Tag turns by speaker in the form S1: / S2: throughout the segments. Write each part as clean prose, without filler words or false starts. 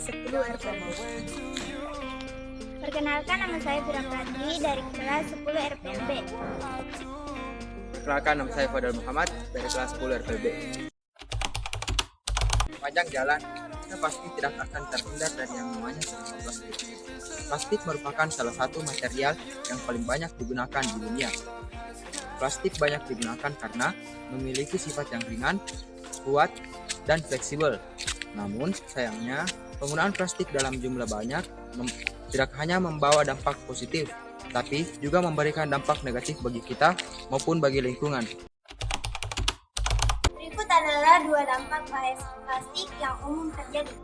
S1: 10 RPB. Perkenalkan, nama saya Fira Pratwi dari kelas 10 RPB.
S2: Perkenalkan, nama saya Fadal Muhammad dari kelas 10 RPB. Sepanjang jalan, kita pasti tidak akan terhindar dari yang namanya sampah plastik. Plastik merupakan salah satu material yang paling banyak digunakan di dunia. Plastik banyak digunakan karena memiliki sifat yang ringan, kuat, dan fleksibel. Namun, sayangnya, penggunaan plastik dalam jumlah banyak tidak hanya membawa dampak positif, tapi juga memberikan dampak negatif bagi kita maupun bagi lingkungan.
S1: Berikut adalah 2 dampak bahaya plastik yang umum terjadi.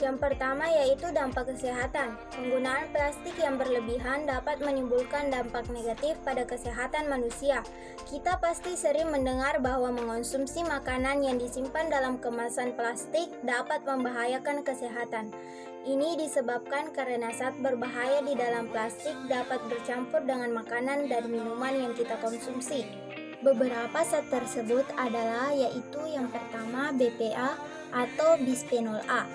S1: Yang pertama yaitu dampak kesehatan. Penggunaan plastik yang berlebihan dapat menimbulkan dampak negatif pada kesehatan manusia. Kita pasti sering mendengar bahwa mengonsumsi makanan yang disimpan dalam kemasan plastik dapat membahayakan kesehatan. Ini disebabkan karena zat berbahaya di dalam plastik dapat bercampur dengan makanan dan minuman yang kita konsumsi. Beberapa zat tersebut adalah yaitu yang pertama BPA atau bisphenol A.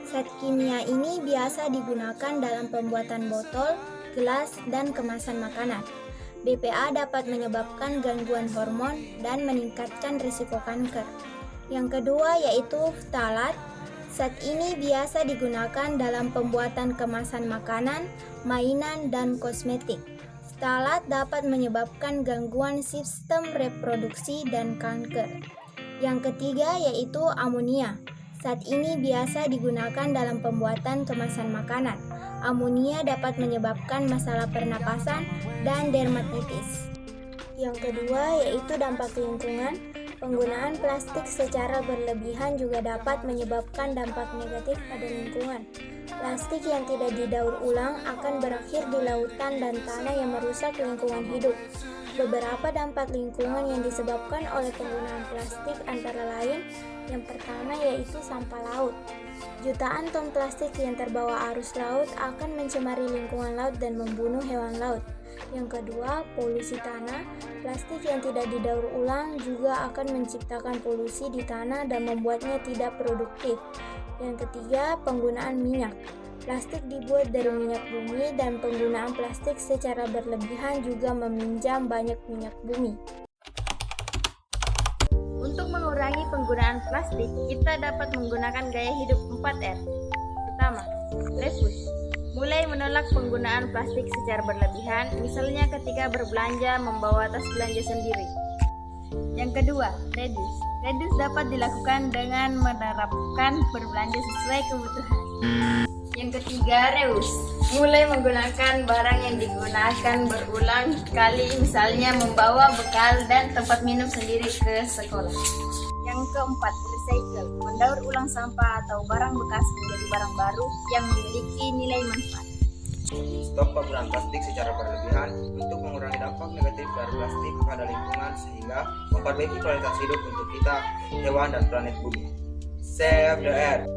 S1: Zat kimia ini biasa digunakan dalam pembuatan botol, gelas, dan kemasan makanan. BPA dapat menyebabkan gangguan hormon dan meningkatkan risiko kanker. Yang kedua yaitu ftalat. Zat ini biasa digunakan dalam pembuatan kemasan makanan, mainan, dan kosmetik. Ftalat dapat menyebabkan gangguan sistem reproduksi dan kanker. Yang ketiga yaitu amonia. Zat ini biasa digunakan dalam pembuatan kemasan makanan. Amonia dapat menyebabkan masalah pernapasan dan dermatitis. Yang kedua yaitu dampak lingkungan. Penggunaan plastik secara berlebihan juga dapat menyebabkan dampak negatif pada lingkungan. Plastik yang tidak didaur ulang akan berakhir di lautan dan tanah yang merusak lingkungan hidup. Beberapa dampak lingkungan yang disebabkan oleh penggunaan plastik antara lain, yang pertama yaitu sampah laut. Jutaan ton plastik yang terbawa arus laut akan mencemari lingkungan laut dan membunuh hewan laut. Yang kedua, polusi tanah. Plastik yang tidak didaur ulang juga akan menciptakan polusi di tanah dan membuatnya tidak produktif. Yang ketiga, penggunaan minyak. Plastik dibuat dari minyak bumi dan penggunaan plastik secara berlebihan juga meminjam banyak minyak bumi. Untuk mengurangi penggunaan plastik, kita dapat menggunakan gaya hidup 4R. Pertama, reduce. Mulai menolak penggunaan plastik secara berlebihan, misalnya ketika berbelanja membawa tas belanja sendiri. Yang kedua, reduce. Reduce dapat dilakukan dengan menerapkan berbelanja sesuai kebutuhan. Yang ketiga, reuse. Mulai menggunakan barang yang digunakan berulang kali, misalnya membawa bekal dan tempat minum sendiri ke sekolah. Yang keempat, recycle. Mendaur ulang sampah atau barang bekas menjadi barang baru yang memiliki nilai manfaat.
S2: Stop penggunaan plastik secara berlebihan untuk mengurangi dampak negatif dari plastik pada lingkungan sehingga memperbaiki kualitas hidup untuk kita, hewan, dan planet bumi. Save the Earth.